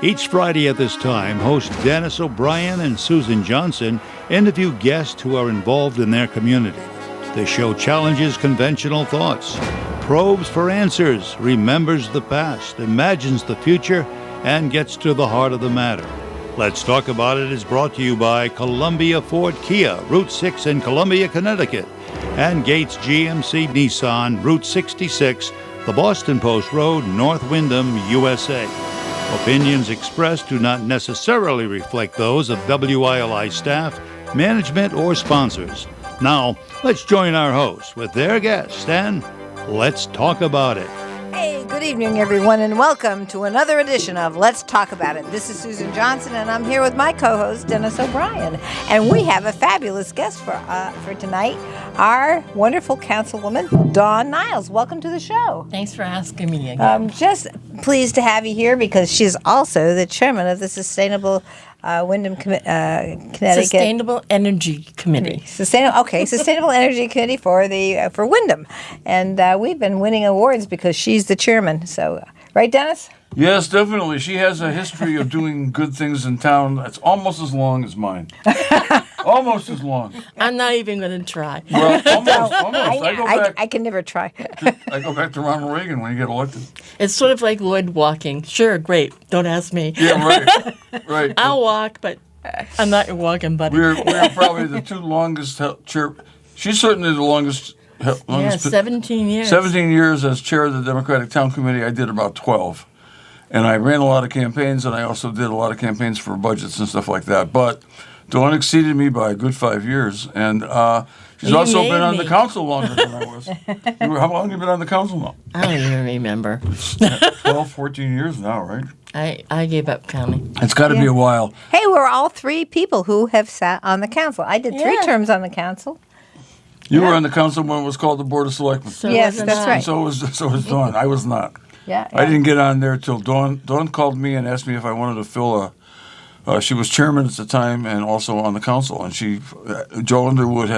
Each Friday at this time, hosts Dennis O'Brien and Susan Johnson interview guests who are involved in their community. The show challenges conventional thoughts, probes for answers, remembers the past, imagines the future, and gets to the heart of the matter. Let's Talk About It is brought to you by Columbia Ford Kia, Route 6 in Columbia, Connecticut, and Gates GMC Nissan, Route 66, the Boston Post Road, North Windham, USA. Opinions expressed do not necessarily reflect those of WILI staff, management, or sponsors. Now, let's join our hosts with their guests and let's talk about it. Hey, good evening, everyone, and welcome to another edition of Let's Talk About It. This is Susan Johnson, and I'm here with my co-host, Dennis O'Brien. And we have a fabulous guest for tonight, our wonderful councilwoman, Dawn Niles. Welcome to the show. Thanks for asking me again. I'm just pleased to have you here because she's also the chairman of the Sustainable Windham, Connecticut. Sustainable Energy Committee. Sustainable Energy Committee for Windham, and we've been winning awards because she's the chairman. So, right, Dennis? Yes, definitely. She has a history of doing good things in town that's almost as long as mine. Almost as long. I'm not even going to try. Well, almost. I can never try. I go back to Ronald Reagan when he got elected. It's sort of like Lloyd walking. Sure, great. Don't ask me. Yeah, right. I'll walk, but I'm not your walking buddy. We're probably the two longest chair. She's certainly the longest. 17 years. 17 years as chair of the Democratic Town Committee. I did about 12. And I ran a lot of campaigns, and I also did a lot of campaigns for budgets and stuff like that. But Dawn exceeded me by a good 5 years. And she's also been on the council longer than I was. How long have you been on the council now? I don't even remember. 12, 14 years now, right? I gave up counting. It's got to be a while. Hey, we're all three people who have sat on the council. I did 3 terms on the council. You were on the council when it was called the Board of Selectmen. So yes, that's right. So was Dawn. I was not. Yeah. I didn't get on there till Dawn. Dawn called me and asked me if I wanted to fill she was chairman at the time and also on the council. And Joe Underwood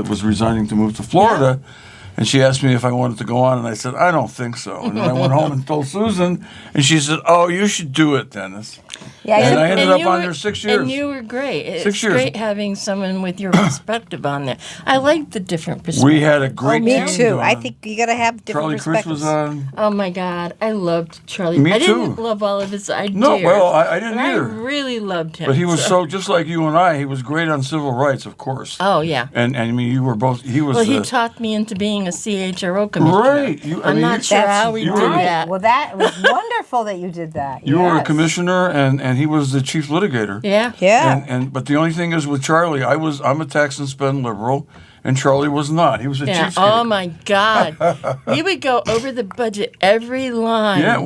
was resigning to move to Florida. Yeah. And she asked me if I wanted to go on, and I said, I don't think so. And then I went home and told Susan, and she said, oh, you should do it, Dennis. Yeah, and I ended up on there 6 years. And you were great. It's 6 years. Great having someone with your perspective on there. I like the different perspectives. We had a great team. Me too. I think you got to have different Charlie perspectives. Chris was on. Oh, my God. I loved Charlie. Me too. I didn't love all of his ideas. No, well, I didn't either. I really loved him. But he was so just like you and I, he was great on civil rights, of course. Oh, yeah. And I mean, you were both, he was Well, he talked me into being a CHRO commissioner. Right. I'm not sure how we did that. Well, that was wonderful that you did that. You were a commissioner, and he was the chief litigator. Yeah. Yeah. But the only thing is with Charlie, I'm a tax and spend liberal, and Charlie was not. He was a chief. Oh my God, we would go over the budget every line. Yeah.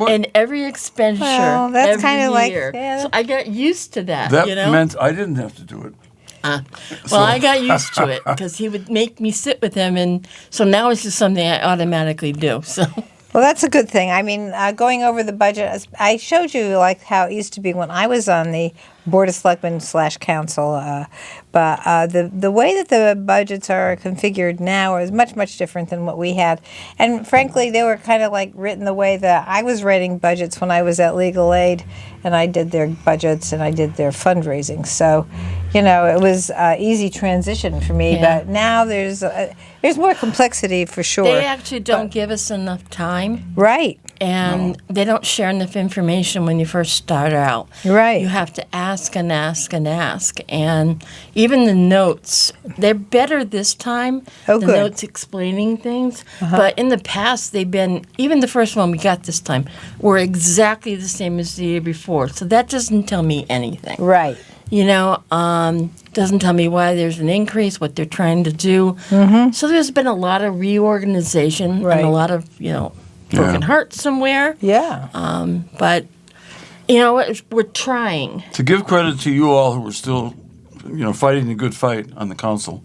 And every expenditure. Well, that's kind of like. Yeah, so I got used to that. That you know? meant I didn't have to do it. I got used to it because he would make me sit with him, and so now it's just something I automatically do. So. Well, that's a good thing. I mean, going over the budget, I showed you like how it used to be when I was on the Board of Selectmen / Council, but the way that the budgets are configured now is much, much different than what we had. And frankly, they were kind of like written the way that I was writing budgets when I was at Legal Aid, and I did their budgets and I did their fundraising. So, you know, it was easy transition for me. Yeah. But now there's more complexity for sure. They actually don't give us enough time. Right. And they don't share enough information when you first start out. Right. You have to ask and ask and ask. And even the notes, they're better this time, the good. notes explaining things. But in the past, they've been, even the first one we got this time, were exactly the same as the year before. So that doesn't tell me anything. Right. You know, doesn't tell me why there's an increase, what they're trying to do. Mm-hmm. So there's been a lot of reorganization and a lot of, broken hearts somewhere. Yeah. But, you know, we're trying. To give credit to you all who are still, fighting the good fight on the council,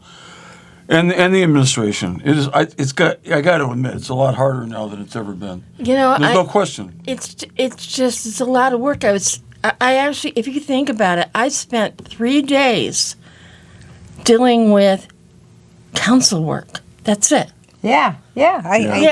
and the administration, I got to admit, it's a lot harder now than it's ever been. You know, there's no question. It's a lot of work. I actually, if you think about it, I spent 3 days dealing with council work. That's it. Yeah.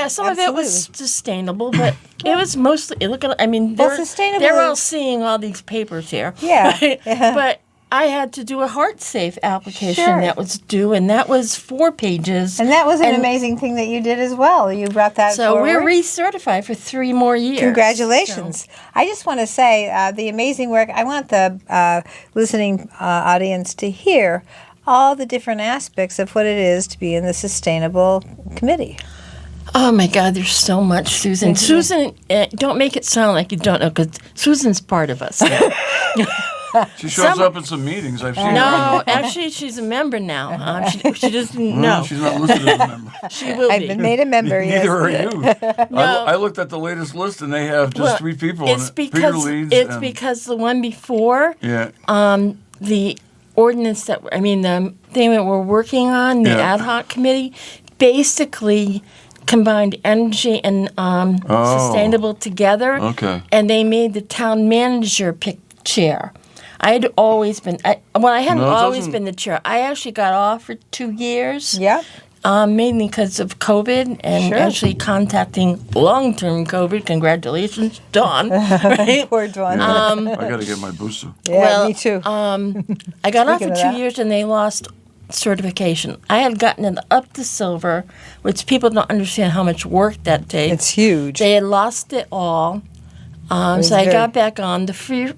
Some of it was sustainable, but it was mostly. Look at. I mean, Well, sustainable they're all is- seeing all these papers here. Yeah. right? But I had to do a HeartSafe application Sure. that was due, and that was 4 pages. And that was an And amazing thing that you did as well. You brought that So forward. we're recertified for 3 more years. Congratulations. I just want to say the amazing work. I want the listening audience to hear all the different aspects of what it is to be in the Sustainable Committee. Oh my God, there's so much, Susan. Susan, don't make it sound like you don't know, because Susan's part of us now. She shows up at some meetings. I've seen her. No, actually, she's a member now. She doesn't know. She's not listed as a member. She will I've be. been made a member. yes. Neither are you. I looked at the latest list, and they have just 3 people on It's it. Peter because Leeds. it's and, because the one before Yeah. the ordinance the thing that we're working on, the Yeah. ad hoc committee, basically combined energy and sustainable together. Okay. And they made the town manager pick chair. I had always been, I hadn't No, it always doesn't- been the chair. I actually got off for 2 years. Yeah. Mainly because of COVID and Sure. actually contacting long-term COVID. Congratulations, Dawn. Right? Poor Dawn. I got to get my booster. yeah, well, me too. I got off Speaking for of 2 that. years and they lost certification. I had gotten it up to silver, which people don't understand how much work that takes. It's huge. They had lost it all. So I very- got back on. The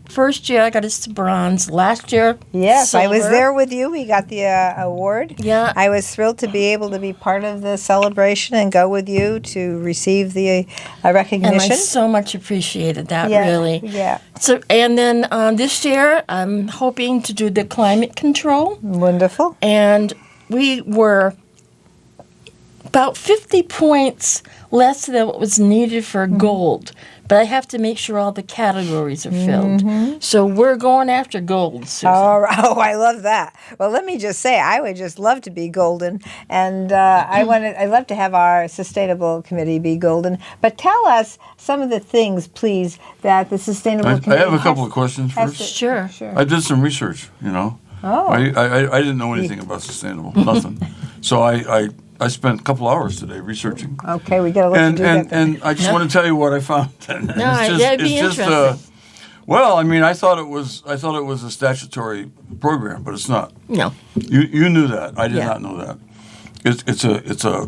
first year I got us to bronze. Last year, Yes, I was silver. there with you. We got the award. Yeah. I was thrilled to be able to be part of the celebration and go with you to receive the And recognition. I so much appreciated that, yeah, really. Yeah. So, and then this year, I'm hoping to do the climate control. Wonderful. And we were about 50 points less than what was needed for gold. But I have to make sure all the categories are filled. So we're going after gold, Susan. Oh, I love that. Well, let me just say, I would just love to be golden, and I'd love to have our sustainable committee be golden. But tell us some of the things, please, that the sustainable I committee. have a couple of questions has first. to- Sure. I did some research, Oh. I didn't know anything about sustainable, nothing. So I spent a couple hours today researching. Okay, we got to let you do that. then. And I just want to tell you what I found. No, that'd be interesting. Well, I mean, I thought it was a statutory program, but it's not. No. You knew that. I did Yeah. not know that. It's a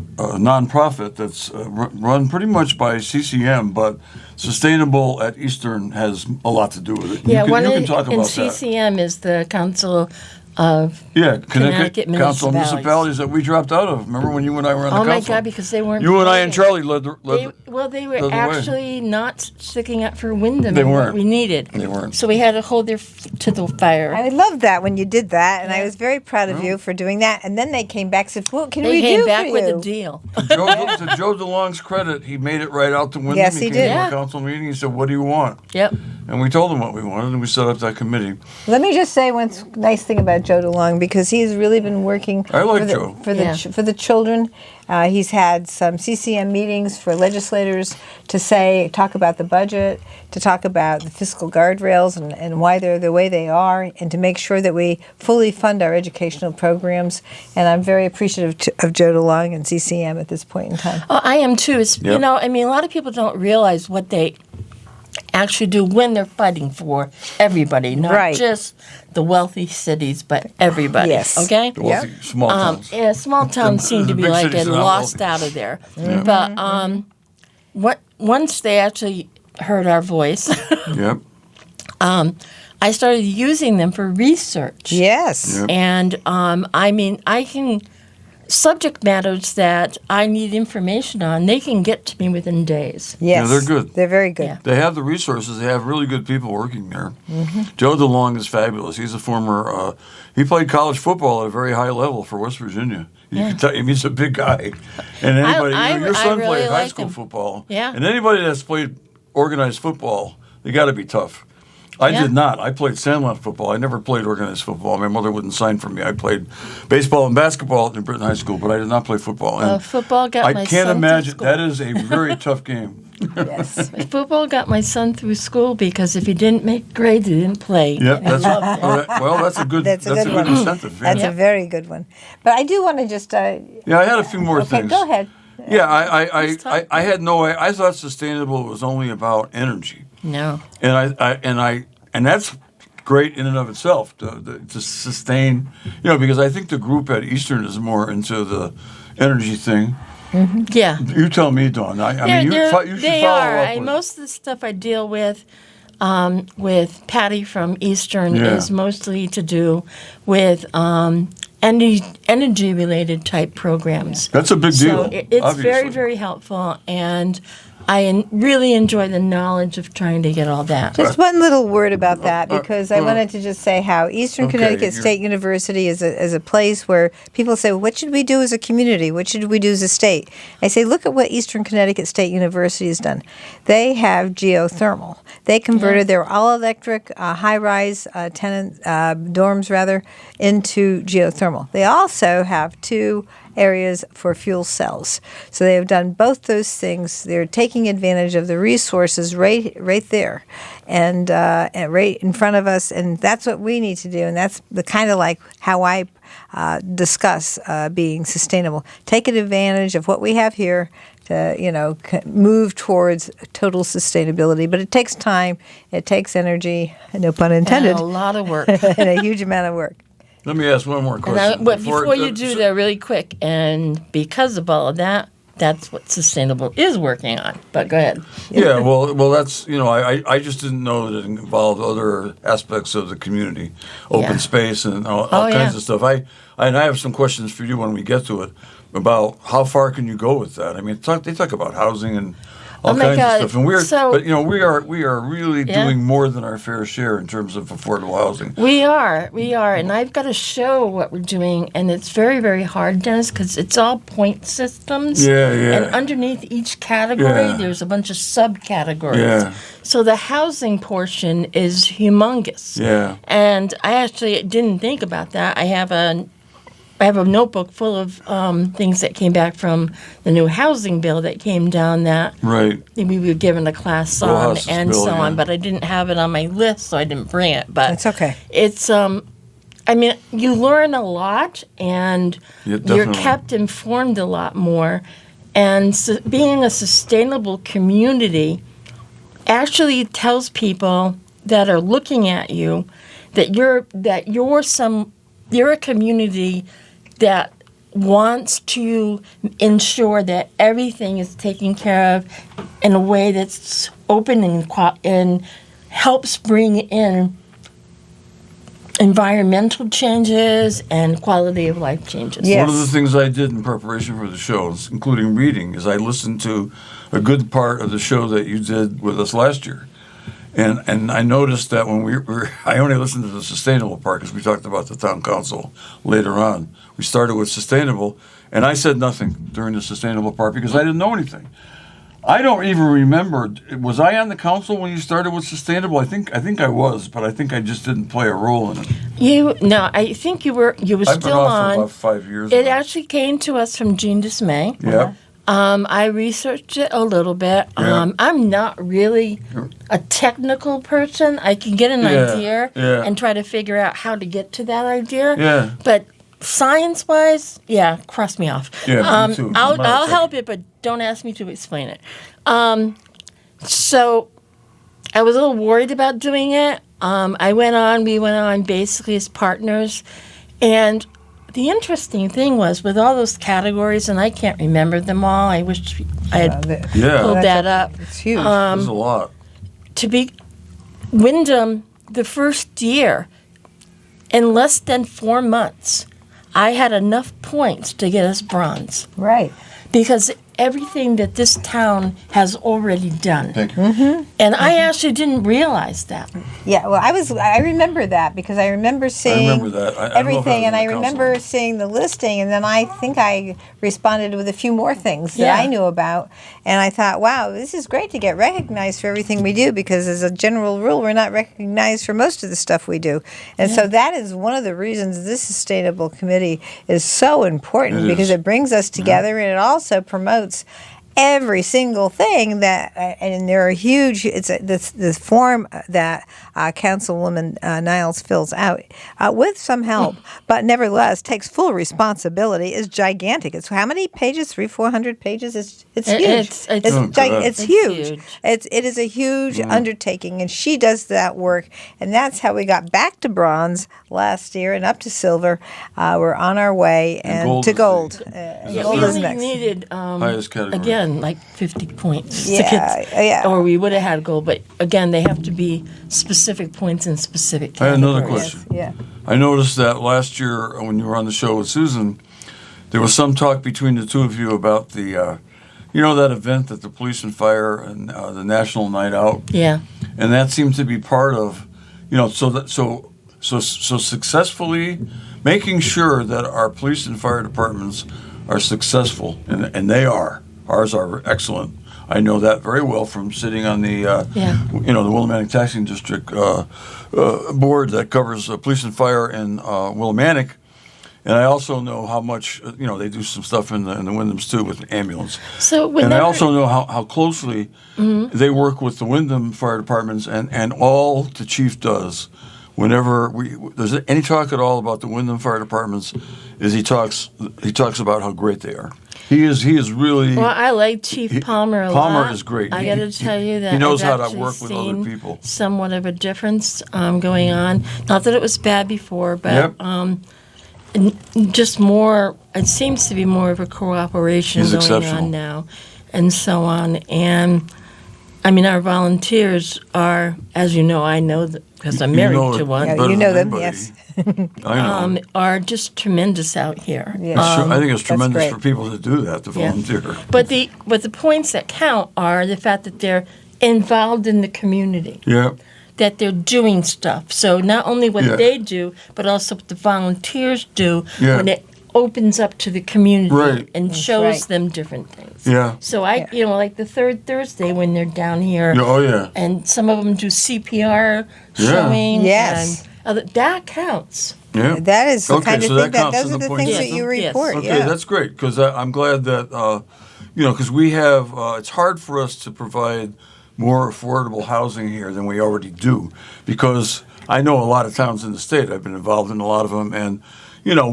nonprofit that's run pretty much by CCM, but Sustainable at Eastern has a lot to do with it. Yeah, you one can in talk about that. CCM is the Council of. Yeah, Connecticut Council of municipalities. Municipalities that we dropped out of. Remember when you and I were on the Oh my council? God, because they weren't. You and I and paying. Charlie led the. They were led the way. actually not sticking up for Wyndham They and what weren't. we needed. They weren't. So we had to hold their feet to the fire. I loved that when you did that, and I was very proud of you for doing that. And then they came back and said, "What can They we came do back for with you?" a deal. To Joe DeLong's credit, he made it right out to Wyndham. Yes, he came did. to Yeah. a council meeting. He said, "What do you want?" Yep. And we told him what we wanted, and we set up that committee. Let me just say one nice thing about Joe DeLong, because he's really been working I like for the, Joe. for the Yeah. for the children. He's had some CCM meetings for legislators to talk about the budget, to talk about the fiscal guardrails and why they're the way they are, and to make sure that we fully fund our educational programs. And I'm very appreciative of Joe DeLong and CCM at this point in time. Oh, I am too. It's, Yep. I mean, a lot of people don't realize what they actually do when they're fighting for everybody, not Right. just the wealthy cities, but everybody. Yes. Okay. The wealthy small towns. Yeah, small towns seem to the be big like cities it are not lost wealthy. out of there. But once they actually heard our voice, Yep. I started using them for research. Yes. Yep. And I mean, I can subject matters that I need information on. They can get to me within days. Yes. they're good. They're very good. Yeah. They have the resources. They have really good people working there. Mm-hmm. Joe DeLong is fabulous. He's a former. He played college football at a very high level for West Virginia. You can tell him he's a big guy. And anybody, your son really played high like school him. football. Yeah. And anybody that's played organized football, they got to be tough. I Yeah. did not. I played sandlot football. I never played organized football. My mother wouldn't sign for me. I played baseball and basketball in Britain High School, but I did not play football. And Football got I my can't son through imagine. school. That is a very tough game. Yes. Football got my son through school because if he didn't make grades, he didn't play. Yep, that's that's a good That's a good one. incentive. That's Yeah. a very good one. But I do want to just. Yeah, I had a few more Okay, things. go ahead. Yeah, I It's tough. I had no. I thought sustainable was only about energy, No. and that's great in and of itself to sustain. Because I think the group at Eastern is more into the energy thing. Yeah. You tell me, Dawn. I mean, you should they follow are. up with. Most of the stuff I deal with Patty from Eastern Yeah. is mostly to do with energy-related type programs. That's a big deal. So it's very, obviously. very helpful, and I really enjoy the knowledge of trying to get all that. Just one little word about that, because I wanted to just say how Eastern Okay, Connecticut you're- State University is a place where people say, what should we do as a community? What should we do as a state? I say, look at what Eastern Connecticut State University has done. They have geothermal. They converted their all-electric high-rise tenant dorms, into geothermal. They also have 2 areas for fuel cells. So they have done both those things. They're taking advantage of the resources right there, and right in front of us. And that's what we need to do. And that's the kind of like how I discuss being sustainable. Taking advantage of what we have here to move towards total sustainability. But it takes time. It takes energy. No pun intended. And a lot of work. And a huge amount of work. Let me ask one more And question. but before you do that, really quick, and because of all of that, that's what Sustainable is working on. But go ahead. Yeah, well, that's I just didn't know that it involved other aspects of the community, open Yeah. space, and all Oh, kinds yeah. of stuff. I have some questions for you when we get to it about how far can you go with that. I mean, they talk about housing and all Oh my kinds God. of stuff, and but we are really Yeah. doing more than our fair share in terms of affordable housing. We are, and I've got to show what we're doing, and it's very, very hard, Dennis, because it's all point systems. Yeah, yeah. And underneath each category, Yeah. there's a bunch of subcategories. Yeah. So the housing portion is humongous. Yeah. And I actually didn't think about that. I have a notebook full of things that came back from the new housing bill that came down that Right. we were given a class Little on Houses and bill, so on, yeah. but I didn't have it on my list, so I didn't bring it. But That's okay. It's I mean, you learn a lot, and Yeah, you're definitely. kept informed a lot more. And being a sustainable community actually tells people that are looking at you that you're a community that wants to ensure that everything is taken care of in a way that's open and helps bring in environmental changes and quality of life changes. Yeah. One of the Yes. things I did in preparation for the shows, including reading, is I listened to a good part of the show that you did with us last year. And I noticed that when I only listened to the sustainable part because we talked about the town council later on. We started with sustainable, and I said nothing during the sustainable part because I didn't know anything. I don't even remember. Was I on the council when you started with sustainable? I think I was, but I think I just didn't play a role in it. I think you were I've been still off for on. about 5 years. It now. actually came to us from Jean Dismay. Yeah. I researched it a little bit. Yeah. I'm not really a technical person. I can get an Yeah, idea yeah. and try to figure out how to get to that idea. Yeah. But science-wise, cross me off. Yeah, me too. I'm not I'll a help you, but don't ask me to explain it. So I was a little worried about doing it. We went on basically as partners. And the interesting thing was with all those categories, and I can't remember them all. I wish I had Yeah. pulled that up. It's huge. There's a lot. To be Wyndham, the first year, in less than 4 months, I had enough points to get us bronze Right. because everything that this town has already done. Thank you. And I actually didn't realize that. Yeah, well, I remember that because I remember seeing remember that. I don't know if I everything, was and on I the remember council. seeing the listing, and then I think I responded with a few more things that Yeah. I knew about, and I thought, wow, this is great to get recognized for everything we do, because as a general rule, we're not recognized for most of the stuff we do, and so that is one of the reasons this sustainable committee is so important, It because is. it brings us together, and it also promotes every single thing that, and there are huge. It's this form that Councilwoman Niles fills out with some help, but nevertheless takes full responsibility. Is gigantic. It's how many pages? 300-400 pages. It's huge. It's huge. It is a huge undertaking, and she does that work, and that's how we got back to bronze last year and up to silver. We're on our way and to gold. Gold we is only next. needed Highest category. again like 50 points to Yeah, get, or we would have had gold. But again, they have to be specific points in specific I had categories. another question. Yeah. I noticed that last year when you were on the show with Susan, there was some talk between the two of you about the, that event at the police and fire and the National Night Out, Yeah. and that seemed to be part of, so successfully making sure that our police and fire departments are successful, and they are. Ours are excellent. I know that very well from sitting on the, the Willimantic Taxing District board that covers police and fire in Willimantic. And I also know how much, they do some stuff in the Wyndhams too with the ambulance. And I also know how closely they work with the Wyndham fire departments and all the chief does. Whenever there's any talk at all about the Wyndham fire departments, is he talks about how great they are. He is really. Well, I like Chief Palmer a lot. Palmer is great. I got to tell you that he knows I've how to actually work with other seen people. Somewhat of a difference going on. Not that it was bad before, but just more. It seems to be more of a cooperation going on now, and so on. And I mean, our volunteers are, as you know, I know because I'm married to one. Yeah, you know them, yes. I know. Are just tremendous out here. Yeah. I think it's tremendous great. for people to do that, to volunteer. But the points that count are the fact that they're involved in the community. Yeah. That they're doing stuff. So not only what they do, but also what the volunteers do when it opens up to the community and shows them different things. Yeah. So like the third Thursday when they're down here. Oh yeah. And some of them do CPR showing. Yes. And that counts. Yeah. That is the kind of thing that counts those in are the the points things that system. you Yes. report. Okay, that's great because I'm glad that because we have it's hard for us to provide more affordable housing here than we already do because I know a lot of towns in the state. I've been involved in a lot of them, and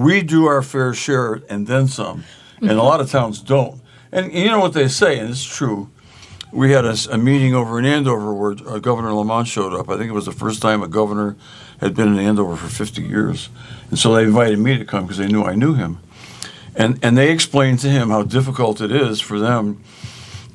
we do our fair share and then some, and a lot of towns don't. And you know what they say, and it's true. We had a meeting over in Andover where Governor Lamont showed up. I think it was the first time a governor had been in Andover for 50 years. And so they invited me to come because they knew I knew him. And they explained to him how difficult it is for them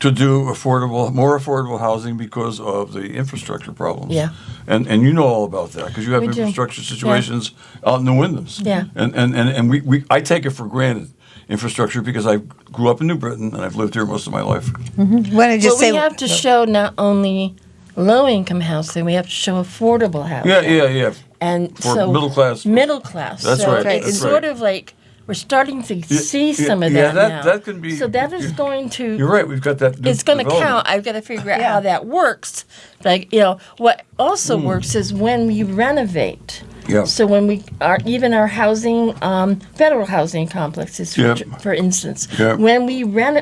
to do more affordable housing because of the infrastructure problems. Yeah. And you know all about that because you have We do. infrastructure situations out in the Wyndhams. Yeah. And I take it for granted, infrastructure, because I grew up in New Britain and I've lived here most of my life. When I just But we have to show not only low-income housing, we have to show affordable housing. Yeah. And For so middle class. Middle class. That's so right, It's that's sort right. of like we're starting to see some of yeah, that now. that can be. So that is going to. You're right. We've got that. It's going to development. count. I've got to figure out how that works. Like what also works is when we renovate. Yeah. So when we are even our housing, federal housing complexes, for instance, when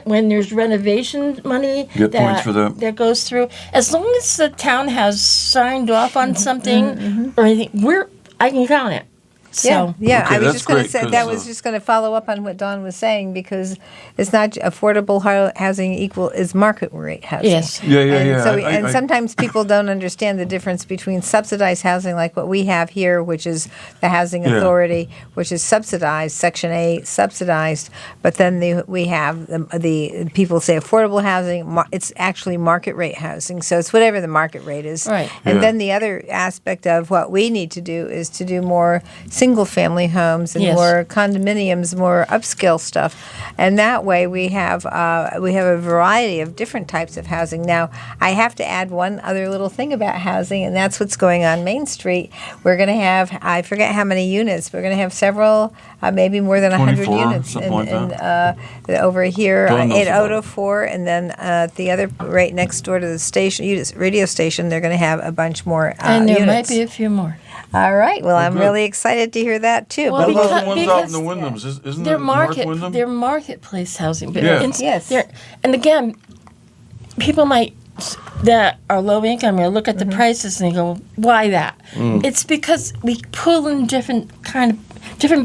when there's renovation money Get points for that. that goes through, as long as the town has signed off on something or anything, I can count it. So yeah. Okay, I was that's just going to great, say 'cause, that was just going to follow up on what Dawn was saying because it's not affordable housing is market rate housing. Yes. Yeah. And, so I- sometimes people don't understand the difference between subsidized housing, like what we have here, which is the Housing Authority, which is subsidized, Section 8 subsidized, but then we have the people say affordable housing. It's actually market rate housing, so it's whatever the market rate is. Right. And then the other aspect of what we need to do is to do more single-family homes and more condominiums, more upscale stuff, and that way we have a variety of different types of housing. Now, I have to add one other little thing about housing, and that's what's going on Main Street. We're going to have, I forget how many units, we're going to have several, maybe more than 100 24, units something like over here Dawn knows at about it. 804, and then the other right next door to the station, radio station, they're going to have a bunch more and there units. might be a few more. All right. Well, I'm good. really excited to hear that too. Well, But What about because- the ones out in the because Wyndhams? Isn't They're it North market. Wyndham? They're marketplace housing. But Yeah. Yes. And again, people might that are low income or look at the prices and they go, "Why that?" It's because we pull in different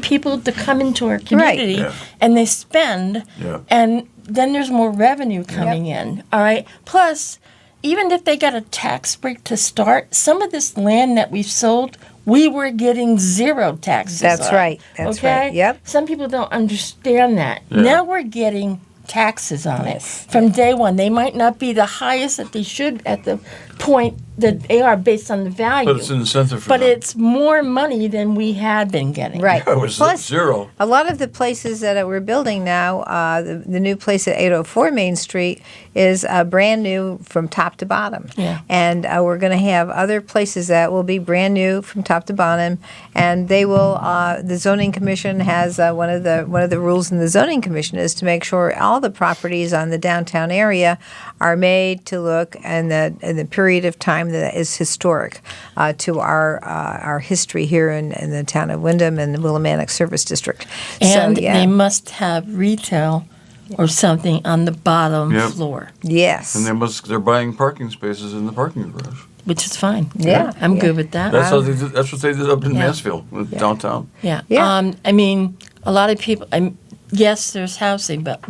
people to come into our community, Yeah. and they spend, Yeah. and then there's more revenue coming in. All right. Plus, even if they got a tax break to start, some of this land that we've sold, we were getting zero taxes. That's on. right. That's okay? right. Yep. Some people don't understand that. Yeah. Now we're getting taxes on Yes. it from day one. They might not be the highest that they should at the point that they are based on the value. But it's an incentive for But them. it's more money than we had been getting. Right. It was Plus, zero. a lot of the places that we're building now, the new place at 804 Main Street is brand new from top to bottom. Yeah. And we're going to have other places that will be brand new from top to bottom, and they will. The zoning commission has one of the rules in the zoning commission is to make sure all the properties on the downtown area are made to look in the period of time that is historic to our history here in the town of Wyndham and the Willimantic Service District. And so, yeah. they must have retail or something on the bottom Yep. floor, Yes. And they're buying parking spaces in the parking garage. which is fine. Yeah, I'm yeah. good with that. That's how they did. That's what they did up in Yeah. Mansfield, downtown. Yeah. Yeah. I mean, a lot of people. Yes, there's housing, but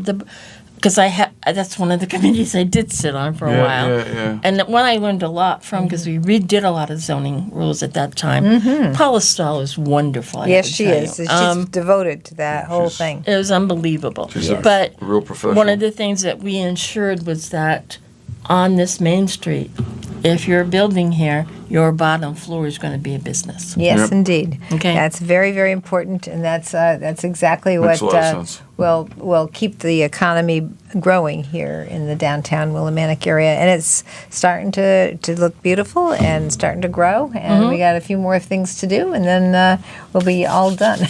because that's one of the committees I did sit on for a Yeah, while. yeah. And one I learned a lot from because we redid a lot of zoning rules at that time. Paula Stahl is wonderful. I yes, have to she tell is. you. She's devoted to that whole she's- thing. It was unbelievable. She's a But real professional. one of the things that we ensured was that on this main street, if you're building here, your bottom floor is going to be a business. Yes, Yep. indeed. Okay. That's very, very important, and that's exactly Makes what a lot of sense. will keep the economy growing here in the downtown Willimantic area, and it's starting to look beautiful and starting to grow. And we got a few more things to do, and then we'll be all done.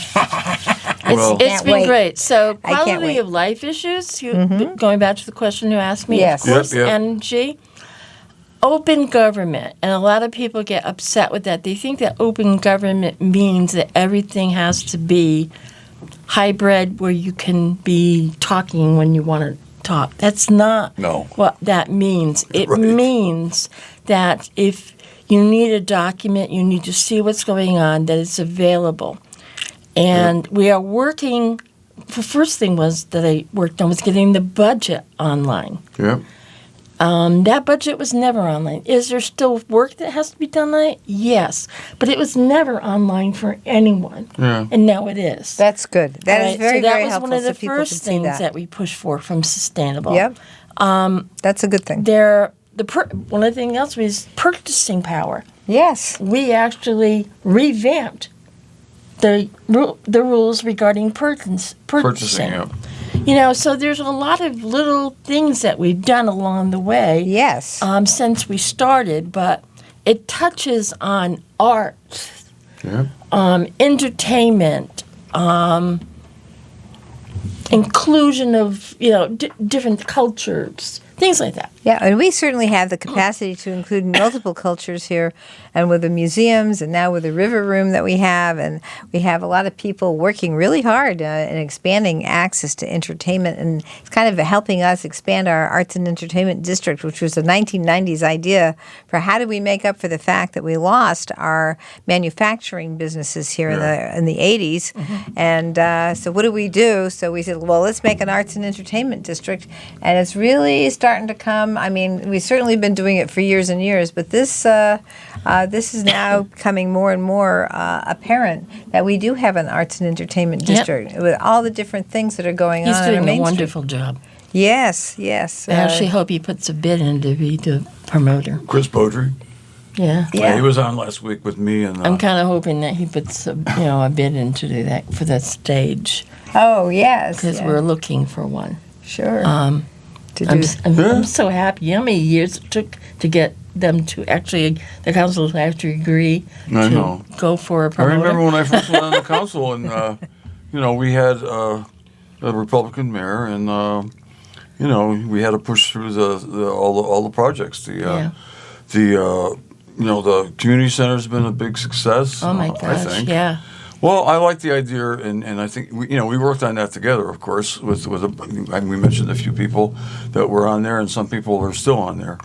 Well- It's Can't been wait. great. So I can't quality wait. of life issues, going back to the question you asked me, Yes. of course, Yep, yep. energy, open government. And a lot of people get upset with that. They think that open government means that everything has to be hybrid where you can be talking when you want to talk. That's not No. what that means. It Right. means that if you need a document, you need to see what's going on, that it's available. And we are working, the first thing was that I worked on was getting the budget online. Yeah. That budget was never online. Is there still work that has to be done on it? Yes. But it was never online for anyone. Yeah. And now it is. That's good. That is All right, very, so that very was helpful one of so the people can first see things that. that we pushed for from sustainable. Yep. That's a good thing. One of the things else was purchasing power. Yes. We actually revamped the rules regarding purchasing. Purchasing, yeah. You know, so there's a lot of little things that we've done along the way Yes. since we started, but it touches on art, Yeah. entertainment, inclusion of different cultures, things like that. Yeah, and we certainly have the capacity to include multiple cultures here, and with the museums, and now with the river room that we have, and we have a lot of people working really hard in expanding access to entertainment, and it's kind of helping us expand our arts and entertainment district, which was a 1990s idea for how do we make up for the fact that we lost our manufacturing businesses here in the 80s, and so what do we do? So we said, well, let's make an arts and entertainment district, and it's really starting to come. I mean, we've certainly been doing it for years and years, but this is now becoming more and more apparent that we do have an arts and entertainment district with all the different things that are going He's on. in our doing a Main Street. wonderful job. Yes, yes. I actually hope he puts a bid in to be the promoter. Chris Beaudry. Yeah. Yeah. He was on last week with me and. I'm kind of hoping that he puts a bid in to do that for that stage Oh, yes. because yeah. we're looking for one. Sure. to do. I'm so happy. How many years it took to get them to actually, the council to actually agree I to know. go for a I promoter? remember when I first went on the council, and we had a Republican mayor, and we had to push through all the projects. the community center's been a big success. Oh, my I gosh, think. yeah. Well, I like the idea, and I think we worked on that together, of course. We mentioned a few people that were on there, and some people are still on there.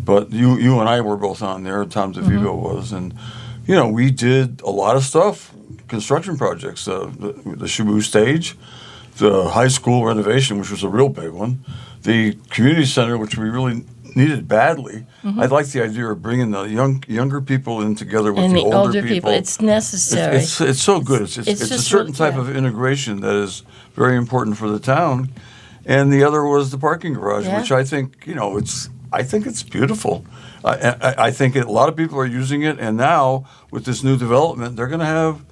But you and I were both on there. Tom DeVivo was, and we did a lot of stuff, construction projects, the Shabu stage, the high school renovation, which was a real big one, the community center, which we really needed badly. I like the idea of bringing the younger people in together with And the the older older people. It's necessary. It's so good. It's a just certain really- type of integration that is very important for the town. And the other was the parking garage, Yeah. which I think it's beautiful. I think a lot of people are using it, and now with this new development, they're going to have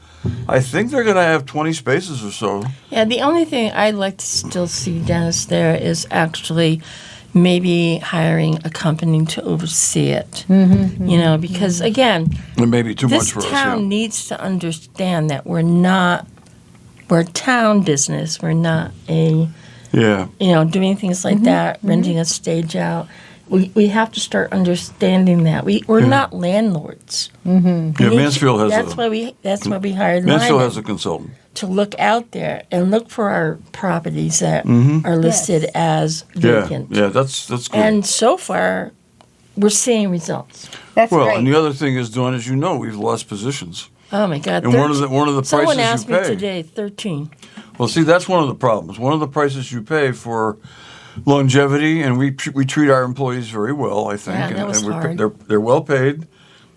20 spaces or so. Yeah, the only thing I'd like to still see, Dennis, there is actually maybe hiring a company to oversee it. Because again, It may be too much this for us. town Yeah. needs to understand that we're a town business. We're not doing things like that, renting a stage out. We have to start understanding that we're not landlords. Yeah, Mansfield has That's why we hired Mansfield Lyman has a consultant. to look out there and look for our properties that are listed as vacant. Yeah, that's good. And so far, we're seeing results. That's Well, great. and the other thing is, Dawn, as you know, we've lost positions. Oh my God! And one of the someone prices asked you me pay. today, 13. Well, see, that's one of the problems. One of the prices you pay for longevity, and we treat our employees very well, I think. Yeah, that was hard. They're well paid,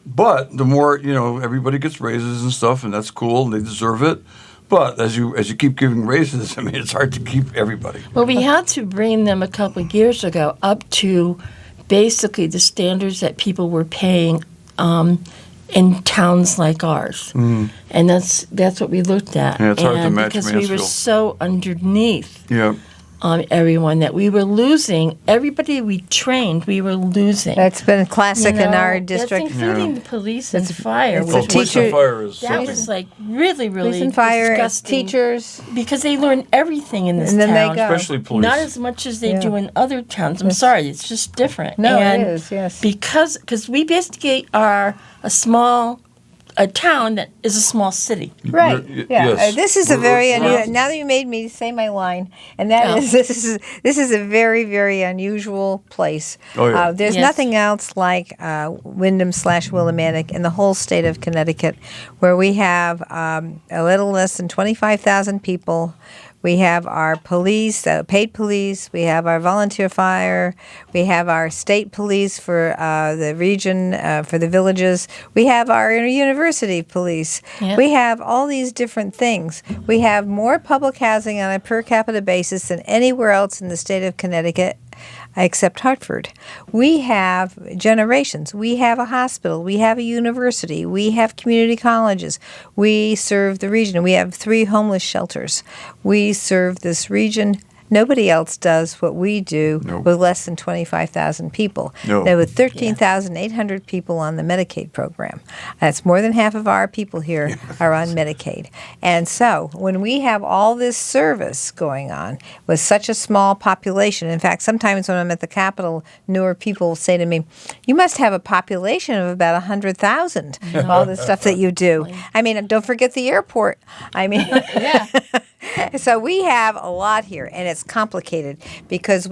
but the more everybody gets raises and stuff, and that's cool, and they deserve it. But as you keep giving raises, I mean, it's hard to keep everybody. Well, we had to bring them a couple of years ago up to basically the standards that people were paying in towns like ours, and that's what we looked at. Yeah, it's hard to And match because we were Mansfield. so underneath Yeah. everyone that we were losing. Everybody we trained, we were losing. That's been classic in our That's district. including the police and fire. it's which a was- Police and teacher- fire is That was like really, really Police and fire, disgusting. teachers, Because they learn everything in this and then town. they go. especially police. Not as much as they Yeah. do in other towns. I'm sorry, it's just different. No, and it is, yes. Because we basically are a town that is a small city. Right. Yeah. Yes. This is a We're- very we're- unusual. Now that you made me say my line, and that Yeah. is this is a very, very unusual place. Oh, yeah. There's Yes. nothing else like Wyndham/Willimantic in the whole state of Connecticut, where we have a little less than 25,000 people. We have our police, paid police. We have our volunteer fire. We have our state police for the region, for the villages. We have our university police. Yeah. We have all these different things. We have more public housing on a per capita basis than anywhere else in the state of Connecticut, except Hartford. We have generations. We have a hospital. We have a university. We have community colleges. We serve the region. We have 3 homeless shelters. We serve this region. Nobody else does what we do Nope. with less than 25,000 people. No. Now, with 13,800 people on the Medicaid program, that's more than half of our people here are on Medicaid. And so when we have all this service going on with such a small population, in fact, sometimes when I'm at the Capitol, newer people will say to me, you must have a population of about 100,000, all the stuff that you do. I mean, don't forget the airport. I mean, so we have a lot here, and it's complicated because of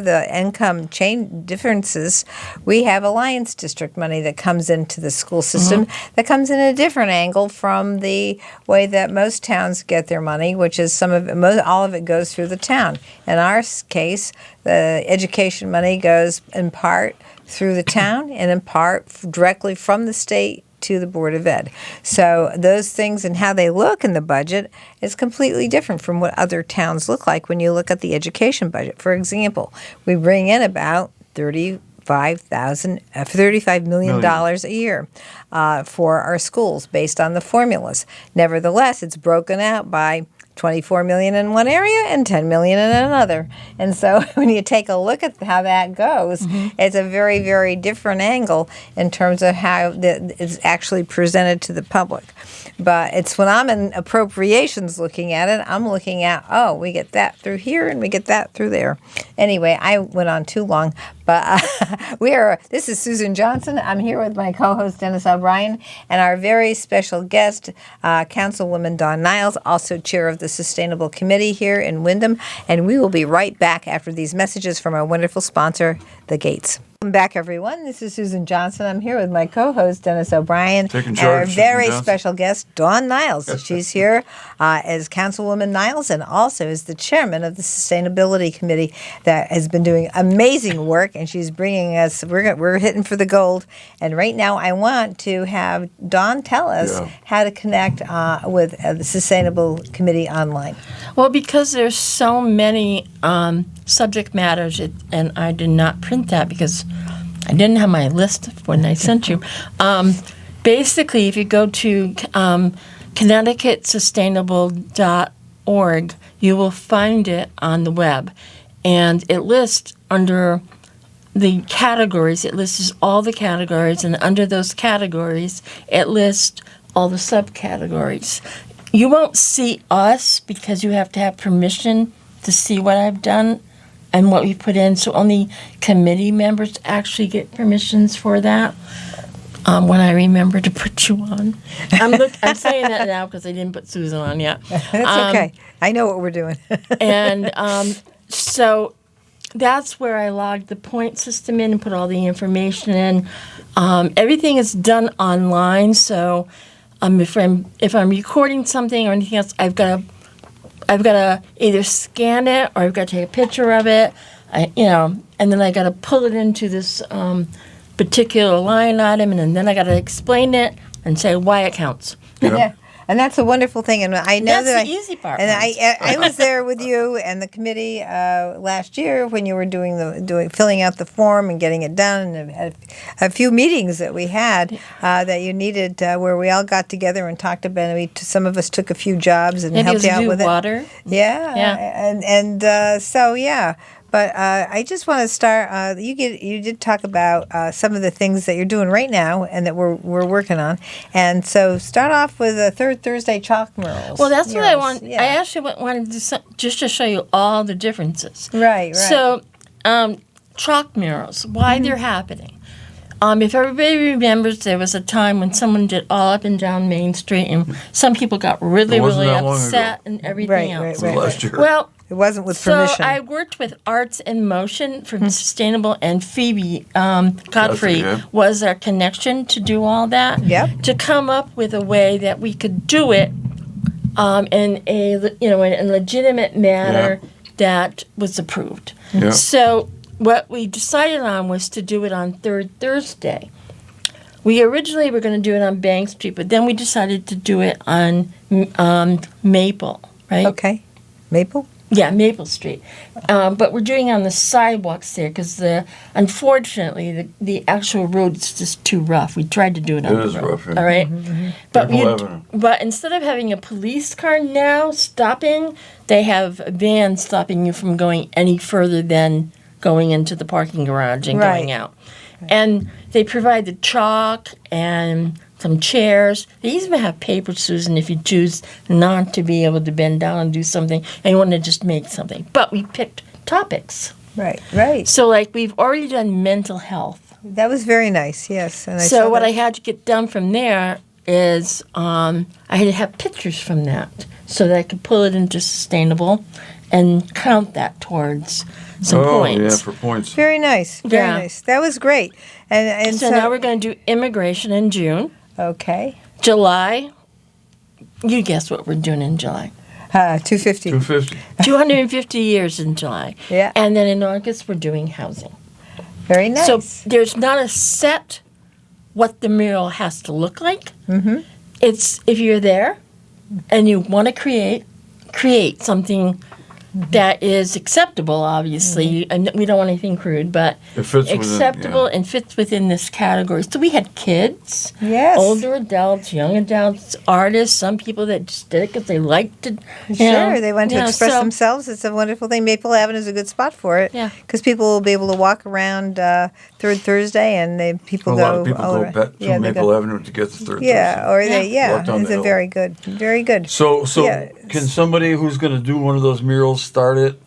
the income chain differences, we have Alliance District money that comes into the school system that comes in a different angle from the way that most towns get their money, which is all of it goes through the town. In our case, the education money goes in part through the town and in part directly from the state to the Board of Ed. So those things and how they look in the budget is completely different from what other towns look like when you look at the education budget. For example, we bring in about $35 million a year for our schools based on the formulas. Nevertheless, it's broken out by $24 million in one area and $10 million in another. And so when you take a look at how that goes, it's a very, very different angle in terms of how it's actually presented to the public. But it's when I'm in appropriations looking at it, I'm looking at, we get that through here and we get that through there. Anyway, I went on too long, But this is Susan Johnson. I'm here with my co-host Dennis O'Brien and our very special guest, Councilwoman Dawn Niles, also chair of the Sustainable Committee here in Windham. And we will be right back after these messages from our wonderful sponsor, The Gates. Welcome back, everyone. This is Susan Johnson. I'm here with my co-host, Dennis O'Brien, Taking and charge, our Susan very Johnson. special guest, Dawn Niles. She's here as Councilwoman Niles and also as the chairman of the Sustainability Committee that has been doing amazing work, and she's bringing us, we're hitting for the gold. And right now, I want to have Dawn tell us how to connect with the Sustainable Committee online. Well, because there's so many subject matters, and I did not print that because I didn't have my list when I sent you. Basically, if you go to ConnecticutSustainable.org, you will find it on the web. And it lists under the categories, it lists all the categories, and under those categories, it lists all the subcategories. You won't see us because you have to have permission to see what I've done and what we put in. So only committee members actually get permissions for that. When I remember to put you on. I'm saying that now because I didn't put Susan on yet. That's okay. I know what we're doing. And so that's where I logged the point system in and put all the information in. Everything is done online, so if I'm recording something or anything else, I've got to either scan it or I've got to take a picture of it, and then I got to pull it into this particular line item, and then I got to explain it and say why it counts. Yeah. And that's a wonderful thing, and I know That's the easy part. And I was there with you and the committee last year when you were filling out the form and getting it done, and a few meetings that we had that you needed where we all got together and talked about it. Some of us took a few jobs and helped you out with water. it. Yeah. So yeah. But I just want to start. You did talk about some of the things that you're doing right now and that we're working on. And so start off with the Third Thursday chalk murals. Well, that's what I want. Yeah. I actually wanted just to show you all the differences. Right. So, chalk murals, why they're happening. If everybody remembers, there was a time when someone did all up and down Main Street, and some people got really, really upset and everything else. Last year. Well, it wasn't with permission. So I worked with Arts in Motion from Sustainable, and Phoebe Godfrey was our connection to do all that. Yep. To come up with a way that we could do it in a legitimate manner that was approved. Yeah. So what we decided on was to do it on Third Thursday. We originally were going to do it on Bank Street, but then we decided to do it on Maple, right? Okay. Maple? Yeah, Maple Street. But we're doing it on the sidewalks there because, unfortunately, the actual road is just too rough. We tried to do it on the road. It is rough, yeah. All right? But instead of having a police car now stopping, they have a van stopping you from going any further than going into the parking garage and going out. And they provide the chalk and some chairs. They even have paper, Susan, if you choose not to be able to bend down and do something and you want to just make something. But we picked topics. Right. So, we've already done mental health. That was very nice, yes. And so what I had to get done from there is I had to have pictures from that so that I could pull it into Sustainable and count that towards some points. Oh, yeah, for points. Very nice. Very nice. That was great. And so now we're going to do immigration in June. Okay. July, you guess what we're doing in July. 250. 250 years in July. Yeah. And then in August, we're doing housing. Very nice. So there's not a set what the mural has to look like. Mm-hmm. It's if you're there and you want to create something that is acceptable, obviously, and we don't want anything crude, but it fits acceptable and fits within this category. So we had kids, older adults, young adults, artists, some people that just did it because they liked it. Sure, they want to express themselves. It's a wonderful thing. Maple Avenue is a good spot for it because people will be able to walk around Third Thursday, and people go. A lot of people go back to Maple Avenue to get to Third Thursday. It's a very good. So can somebody who's going to do one of those murals start it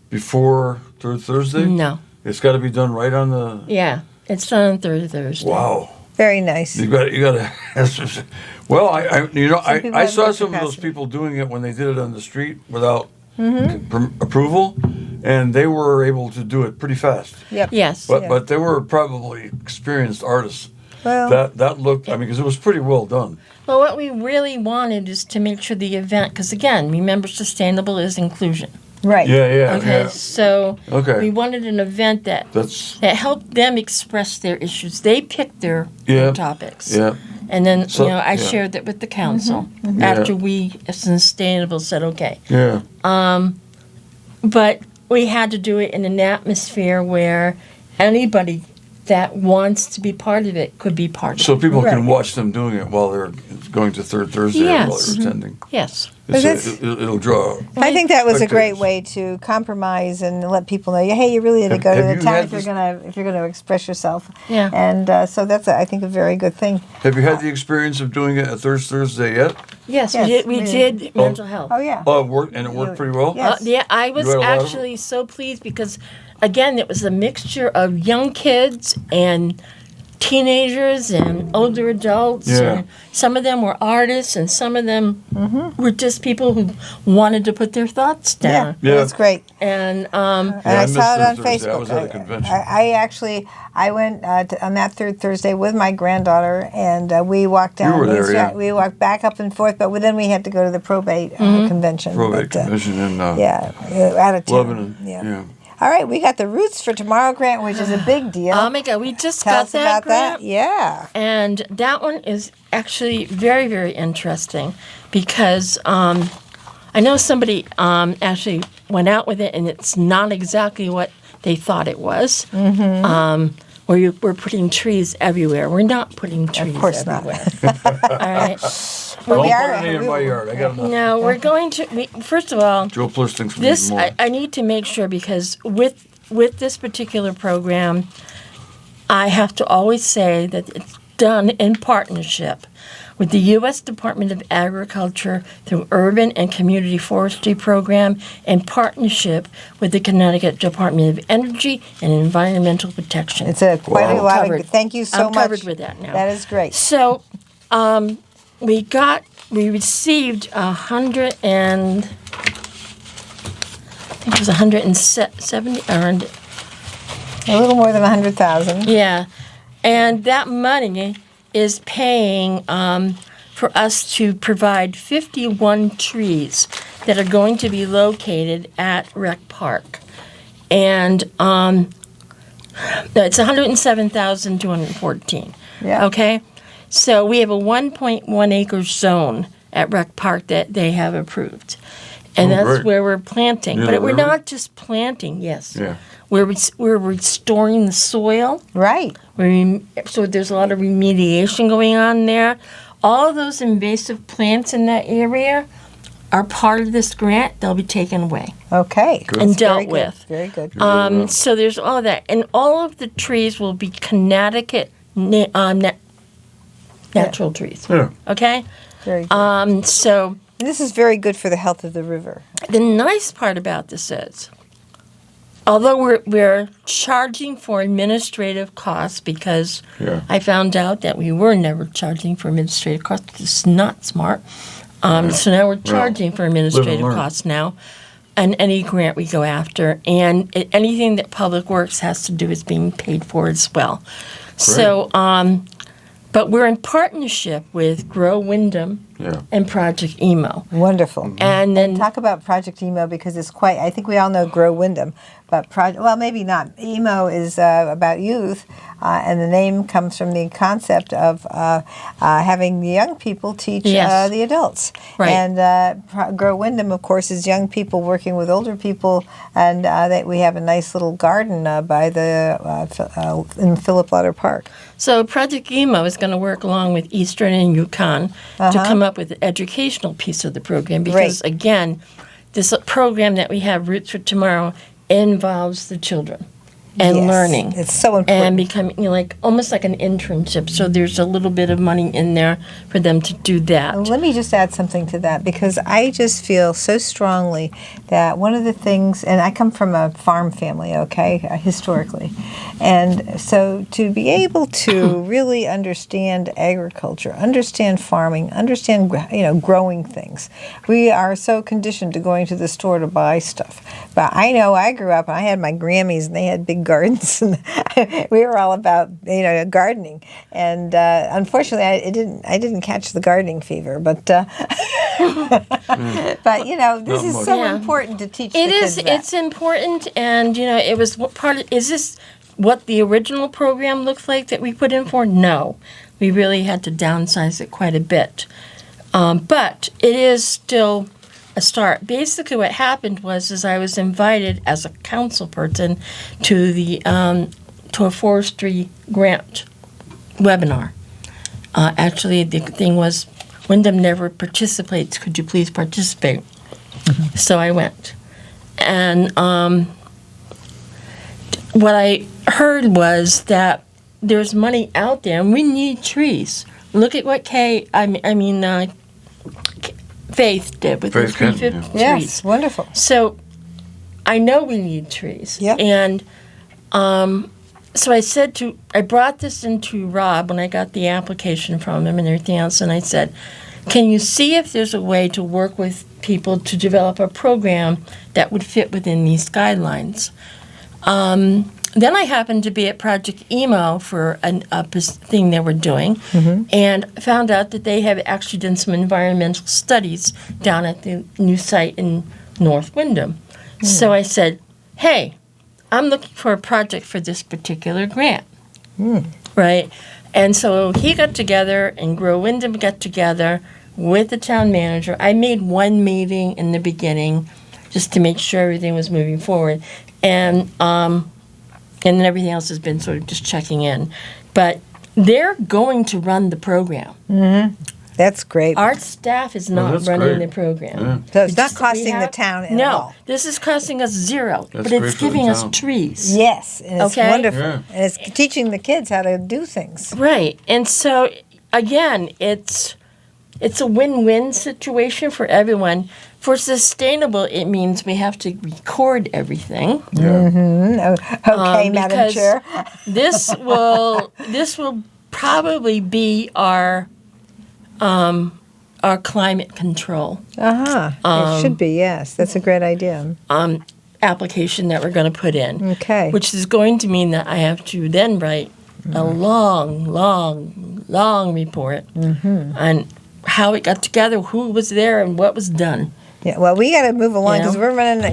before Third Thursday? No. It's got to be done right on the. Yeah, it's done on Thursday. Wow. Very nice. You got to. Well, people I have saw more some of those capacity. people doing it when they did it on the street without approval, and they were able to do it pretty fast. Yep. Yes. But they were probably experienced artists. Well, That looked. I mean, because it was pretty well done. Well, what we really wanted is to make sure the event, because again, remember, sustainable is inclusion. right. Yeah. Okay, so Okay. we wanted an event that That's. helped them express their issues. They picked their topics. Yeah. And then, So- I yeah. shared that with the council Mm-hmm. after we, as Sustainable, said, okay. Yeah. But we had to do it in an atmosphere where anybody that wants to be part of it could be part of So it. people Right. can watch them doing it while they're going to Third Thursday or while Yes. they're attending. Yes. It'll draw. I think that was a great spectators. way to compromise and let people know, hey, you really had to Have- go to have the you town had if you're gonna express yourself. Yeah. And so that's I think a very good thing. Have you had the experience of doing it at Thursday yet? Yes, Yes, we we did mental health. Oh yeah. Oh, it worked, and it worked pretty well. Yeah. Yeah, I was You had a lot of- actually so pleased because, again, it was a mixture of young kids and teenagers and older adults. Yeah. And some of them were artists, and some of them Mm-hmm. were just people who wanted to put their thoughts Yeah, down. Yeah. that's great. And And Yeah, I I missed saw it on Third Thursday. Facebook. I was at a convention. I went on that third Thursday with my granddaughter, and we walked down. You were Main there, Street. yeah. We walked back up and forth, but then we had to go to the probate convention. Probate But, Commission in yeah, out of town. Lebanon. Yeah. All right, we got the Roots for Tomorrow grant, which is a big deal. oh my God, we just Tell got us that about grant. that. Yeah. And that one is actually very, very interesting because I know somebody actually went out with it, and it's not exactly what they thought it was. We're putting trees everywhere. We're not putting trees course not. everywhere. All right. Don't we are- put any in my yard. I got enough. Now we're going to. First of all, Joe Plus thinks we need this more. I need to make sure because with this particular program, I have to always say that it's done in partnership with the U.S. Department of Agriculture through Urban and Community Forestry Program in partnership with the Connecticut Department of Energy and Environmental Protection. It's a quite a I'm lot covered. of. Thank you so I'm much. covered with that now. That is great. So, we received 100 and I think it was 170 or A little more than 100,000. yeah, and that money is paying for us to provide 51 trees that are going to be located at Rec Park, and it's 107,214. Yeah. Okay, so we have a 1.1 acre zone at Rec Park that they have approved, and Oh, that's great. where we're planting. Near But the we're river? not just planting. Yes. Yeah. We're restoring the soil. Right. So there's a lot of remediation going on there. All of those invasive plants in that area are part of this grant. They'll be taken away Okay. and That's dealt very good. with. Very good. So there's all of that. And all of the trees will be Connecticut natural trees. Yeah. Okay? Very good. So And this is very good for the health of the river. the nice part about this is, although we're charging for administrative costs because Yeah. I found out that we were never charging for administrative costs. It's not smart. So now we're charging for administrative learn. costs now. And any grant we go after, and anything that Public Works has to do is being paid for as well. So, but we're in partnership with Grow Wyndham Yeah. and Project Emo. Wonderful. And then Talk about Project Emo because it's quite, I think we all know Grow Wyndham, but well, maybe not. Emo is about youth, and the name comes from the concept of having the young people teach Yes. the adults. Right. And Grow Wyndham, of course, is young people working with older people, and that we have a nice little garden by in Philip Lauder Park. So Project Emo is going to work along with Eastern and Yukon to come up with the educational piece of the program because, Great. again, this program that we have, Roots for Tomorrow, involves the children. and Yes, learning. it's so important. And becoming like almost like an internship. So there's a little bit of money in there for them to do that. Let me just add something to that, because I just feel so strongly that one of the things, and I come from a farm family, okay, historically, and so to be able to really understand agriculture, understand farming, understand growing things, we are so conditioned to going to the store to buy stuff. But I know I grew up and I had my Grammys and they had big gardens and we were all about gardening. And unfortunately, I didn't catch the gardening fever. But but this is so important to teach. It the is. kids that. It's important, and it was part of. Is this what the original program looked like that we put in for? No, we really had to downsize it quite a bit. But it is still a start. Basically, what happened was I was invited as a council person to the to a forestry grant webinar. Actually, the thing was, Wyndham never participates. Could you please participate? Mm-hmm. So I went, and what I heard was that there's money out there, and we need trees. Look at what Faith did with the Faith Kenton, 350 Yes, trees. wonderful. So I know we need trees. Yep. And so I brought this into Rob when I got the application from him and everything else, and I said, can you see if there's a way to work with people to develop a program that would fit within these guidelines? Then I happened to be at Project Emo for a thing they were doing, and found out that they have actually done some environmental studies down at the new site in North Wyndham. So I said, hey, I'm looking for a project for this particular grant, right? And so he got together and Grow Wyndham got together with the town manager. I made one meeting in the beginning just to make sure everything was moving forward. And then everything else has been sort of just checking in. But they're going to run the program. That's great. Our staff is not that's running great. the program. Yeah. So it's not We costing the have- town at No, all. this is costing us zero, That's but it's great for the giving us town. trees. Yes, and it's Okay. wonderful. Yeah. And it's teaching the kids how to do things. Right. And so, again, it's a win-win situation for everyone. For sustainable, it means we have to record everything. Yeah. Okay, Madam because Chair. this will probably be our climate control It should be, yes. That's a great idea. application that we're going to put in. Okay. Which is going to mean that I have to then write a long report on how it got together, who was there, and what was done. Yeah, well, we got to move along because Yeah.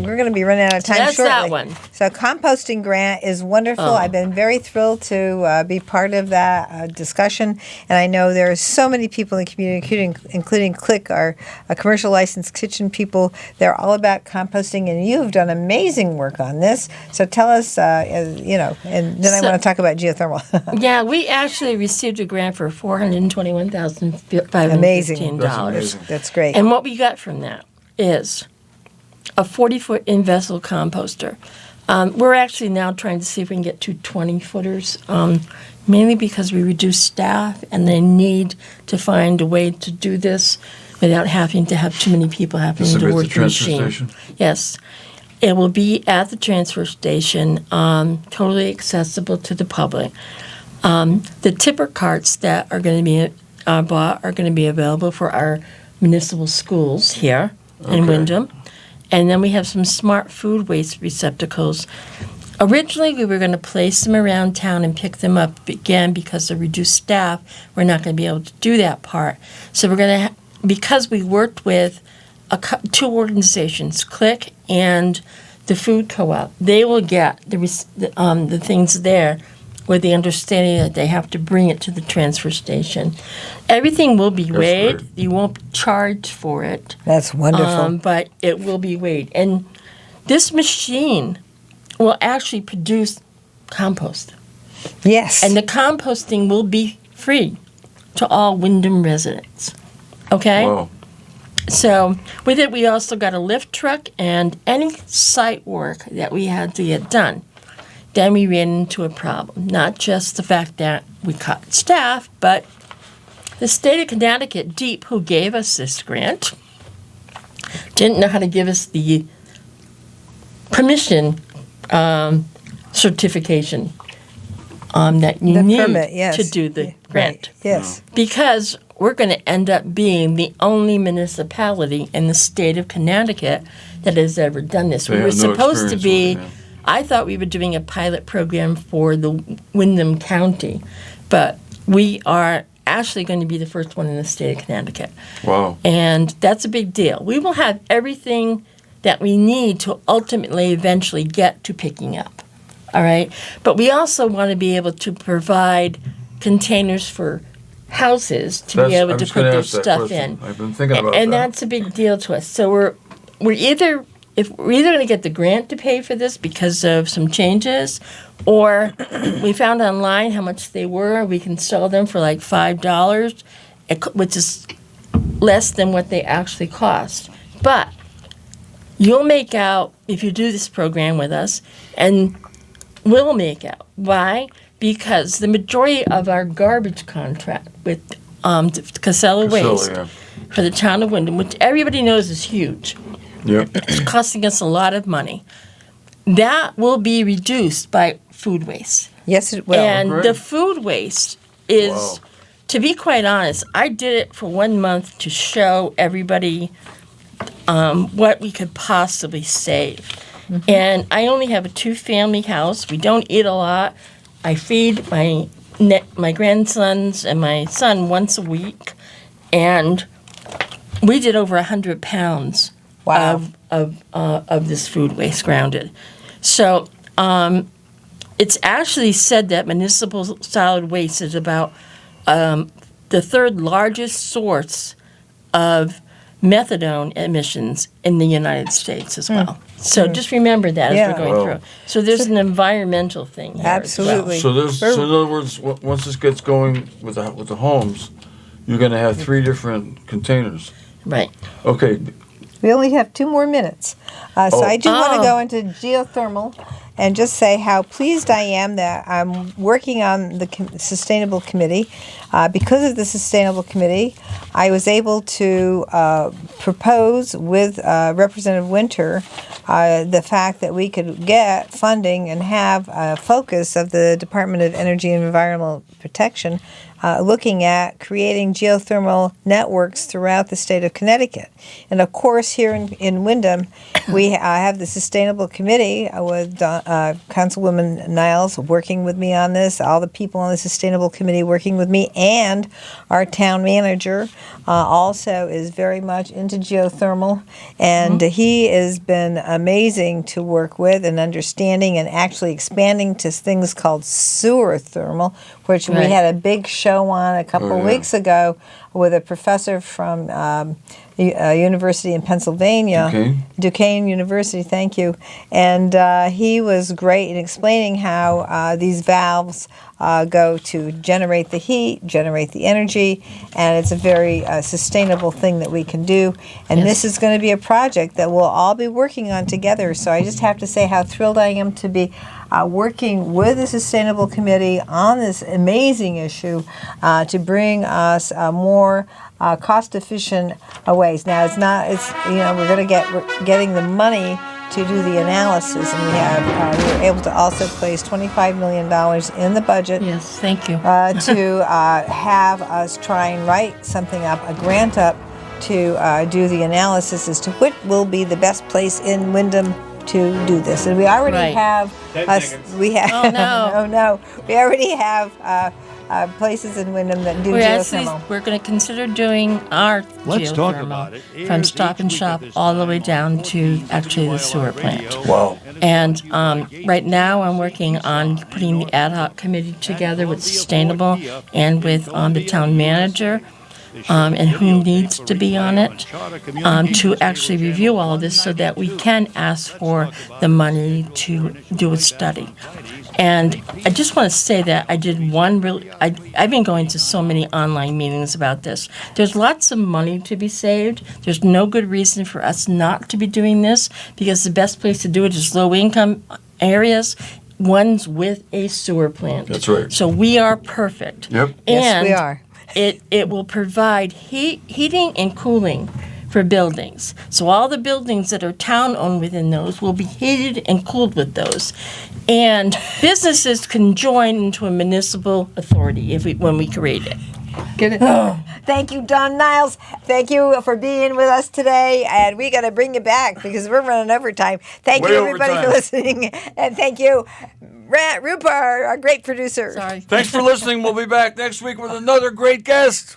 we're going to be running out of time that's shortly. that one. So, composting grant is wonderful. Oh. I've been very thrilled to be part of that discussion, and I know there are so many people in the community, including Click, our commercial licensed kitchen people. They're all about composting, and you've done amazing work on this. So, tell us, and then I So- want to talk about geothermal. Yeah, we actually received a grant for $421,515. Amazing. That's amazing. That's great. And what we got from that is a 40-foot in-vessel composter. We're actually now trying to see if we can get 2 20-footers, mainly because we reduce staff and they need to find a way to do this without having to have too many people having This to is at work the the transfer machine. station? Yes. It will be at the transfer station, totally accessible to the public. The tipper carts that are going to be bought are going to be available for our municipal schools here in Okay. Wyndham. And then we have some smart food waste receptacles. Originally, we were going to place them around town and pick them up again because of reduced staff. We're not going to be able to do that part. So we're going to, because we worked with 2 organizations, Click and the Food Co-op, they will get the things there with the understanding that they have to bring it to the transfer station. Everything will be weighed. great. You won't be charged for it. That's wonderful. But it will be weighed. And this machine will actually produce compost. Yes. And the composting will be free to all Wyndham residents. Okay? Wow. So with it, we also got a lift truck and any site work that we had to get done. then we ran into a problem. Not just the fact that we cut staff, but the state of Connecticut, DEEP, who gave us this grant, didn't know how to give us the permission certification that you The need permit, yes. to do the grant. Right. Yes. Because we're going to end up being the only municipality in the state of Connecticut that has ever done this. They We were have no supposed to be, experience with it, I thought we were doing a pilot program for the Windham County, but we are actually going to be the first one in the state of Connecticut. Wow. And that's a big deal. We will have everything that we need to ultimately eventually get to picking up. All right? But we also want to be able to provide containers for houses to be able I to was put gonna their ask that stuff question. in. I've been thinking about And that. that's a big deal to us. So we're either going to get the grant to pay for this because of some changes, or we found online how much they were. We can sell them for like $5, which is less than what they actually cost. But you'll make out if you do this program with us, and we'll make out. Why? Because the majority of our garbage contract with Casella Waste yeah. for the town of Windham, which everybody knows is huge, Yep. it's costing us a lot of money. That will be reduced by food waste. Yes, it will. And great. the food waste is, Wow. to be quite honest, I did it for 1 month to show everybody what we could possibly save. Mm-hmm. And I only have a 2-family house. We don't eat a lot. I feed my grandsons and my son once a week, and we did over 100 pounds Wow. of this food waste grounded. So it's actually said that municipal solid waste is about the third largest source of methadone emissions in the United States as well. So just remember that Yeah. as we're going Wow. through. So there's an environmental thing here as well. Absolutely. So in other words, once this gets going with the homes, you're going to have 3 different containers. Right. Okay. We only have 2 more minutes. So Oh. I do want to Oh. go into geothermal and just say how pleased I am that I'm working on the Sustainable Committee. Because of the Sustainable Committee, I was able to propose with Representative Winter the fact that we could get funding and have a focus of the Department of Energy and Environmental Protection looking at creating geothermal networks throughout the state of Connecticut. And of course, here in Windham, we have the Sustainable Committee with Councilwoman Niles working with me on this, all the people on the Sustainable Committee working with me, and our town manager also is very much into geothermal. And he has been amazing to work with and understanding and actually expanding to things called sewer thermal, which we Right. had a big show on a couple Oh, yeah. weeks ago with a professor from a university in Pennsylvania. Duquesne University, thank you. And he was great in explaining how these valves go to generate the heat, generate the energy, and it's a very sustainable thing that we can do. And this is going to be a project that we'll all be working on together. So I just have to say how thrilled I am to be working with the Sustainable Committee on this amazing issue to bring us more cost-efficient ways. Now, we're getting the money to do the analysis, and we were able to also place $25 million in the budget. Yes, thank you. To have us try and write something up, a grant up, to do the analysis as to what will be the best place in Windham to do this. And we already Right. have. We have. Oh, no. Oh no! We already have places in Windham that do geothermal. We're going to consider doing our Let's talk geothermal about it. from Airs Stop each and week Shop at this all the way time down to actually the sewer plant. Wow. And right now I'm working on putting the ad hoc committee together with Sustainable and with the town manager and who needs to be on it to actually review all of this so that we can ask for the money to do a study. And I just want to say that I did I've been going to so many online meetings about this. There's lots of money to be saved. There's no good reason for us not to be doing this because the best place to do it is low-income areas ones with a sewer plant. That's right. So we are perfect. Yep. Yes, we And are. it will provide heating and cooling for buildings. So all the buildings that are town-owned within those will be heated and cooled with those. And businesses can join into a municipal authority when we create it. Get it? Thank you, Don Niles. Thank you for being with us today. And we got to bring you back because we're running overtime. Thank Way you, everybody, overtime. for listening. And thank you, Rupa, our great producer. Sorry. Thanks for listening. We'll be back next week with another great guest.